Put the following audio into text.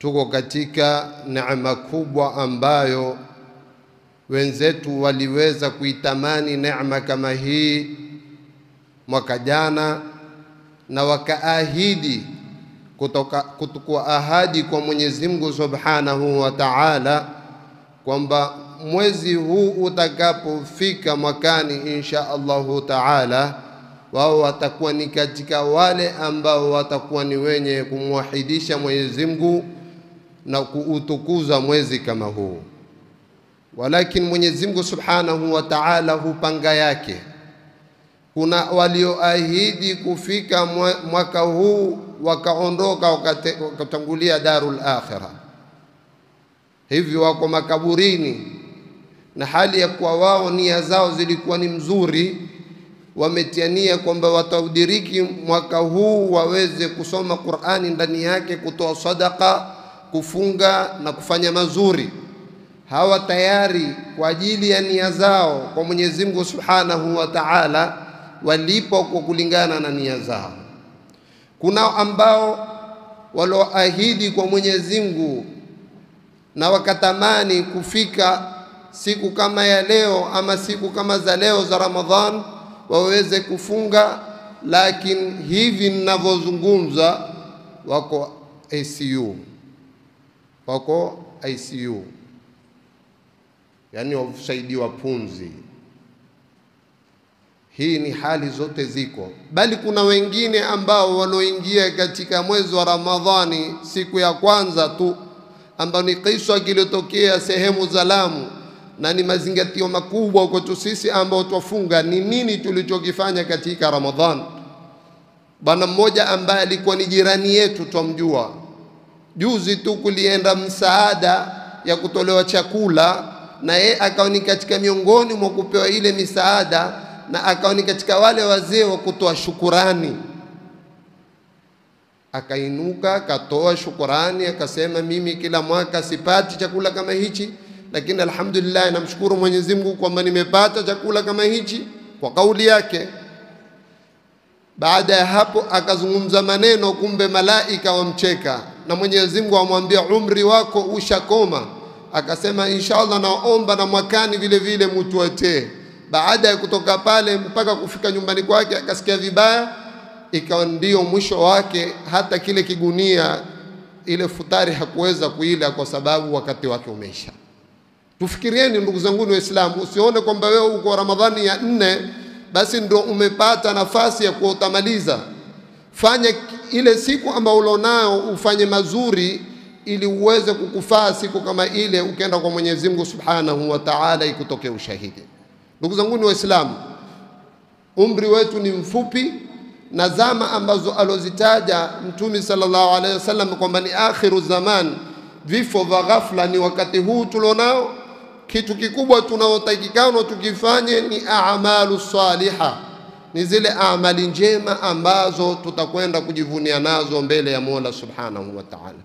tuko katika neema kubwa ambayo wenzetu waliweza kuitamani neema kama hii mwaka jana, na wakaahidi kutoka ahadi kwa Mwenyezi Mungu Subhanahu wa Ta'ala kwamba mwezi huu utakapofika mwakani insha Allahu Ta'ala, wao watakuwa ni katika wale ambao watakuwa ni wenye kumwahidisha Mwenyezi Mungu na kuutukuza mwezi kama huu. Walakin Mwenyezi Mungu Subhanahu wa Ta'ala hupanga yake. Kuna walioahidi kufika mwaka huu wakaondoka wakatangulia darul akhirah, hivi wako makaburini, na hali ya kuwa wao nia zao zilikuwa ni mzuri, wametiania kwamba wataudiriki mwaka huu waweze kusoma Qur'ani ndani yake, kutoa sadaka, kufunga na kufanya mazuri. Hawa tayari kwa ajili ya nia zao kwa Mwenyezi Mungu Subhanahu wa Ta'ala walipo kwa kulingana na nia zao. Kuna ambao walioahidi kwa Mwenyezi Mungu na wakatamani kufika siku kama ya leo ama siku kama za leo za Ramadhan waweze kufunga, lakini hivi ninavyozungumza wako ICU, wako ICU, yani wasaidiwa pumzi. Hii ni hali zote ziko, bali kuna wengine ambao waloingia katika mwezi wa Ramadhani siku ya kwanza tu, ambao ni kisa kilitokea sehemu za Lamu, na ni mazingatio makubwa kwetu sisi ambao tufunga. Ni nini tulichokifanya katika Ramadhan? Bwana mmoja ambaye alikuwa ni jirani yetu tumjua, juzi tu kulienda msaada ya kutolewa chakula, na yeye akawa ni katika miongoni mwa kupewa ile misaada, na akawa ni katika wale wazee wa kutoa shukurani. Akainuka akatoa shukurani, akasema mimi kila mwaka sipati chakula kama hichi, lakini alhamdulillah namshukuru Mwenyezi Mungu kwamba nimepata chakula kama hichi, kwa kauli yake. Baada ya hapo akazungumza maneno, kumbe malaika wamcheka, na Mwenyezi Mungu amwambia umri wako ushakoma. Akasema inshallah naomba na mwakani vile vile mutuetee. Baada ya kutoka pale mpaka kufika nyumbani kwake akasikia vibaya, ikawa ndio mwisho wake. Hata kile kigunia ile futari hakuweza kuila kwa sababu wakati wake umeisha. Tufikirieni ndugu zangu Waislamu, usione kwamba wewe uko Ramadhani ya 4 basi ndio umepata nafasi ya kuutamaliza. Fanya ile siku ambayo ulionao ufanye mazuri, ili uweze kukufaa siku kama ile ukaenda kwa Mwenyezi Mungu Subhanahu wa Ta'ala ikutokee ushahidi. Ndugu zangu Waislamu, umri wetu ni mfupi, na zama ambazo alozitaja Mtume sallallahu alaihi wasallam kwamba ni akhiru zaman, vifo vya ghafla ni wakati huu tulionao. Kitu kikubwa tunaotakikana tukifanye ni a'malu salihah, ni zile amali njema ambazo tutakwenda kujivunia nazo mbele ya Mola Subhanahu wa Ta'ala.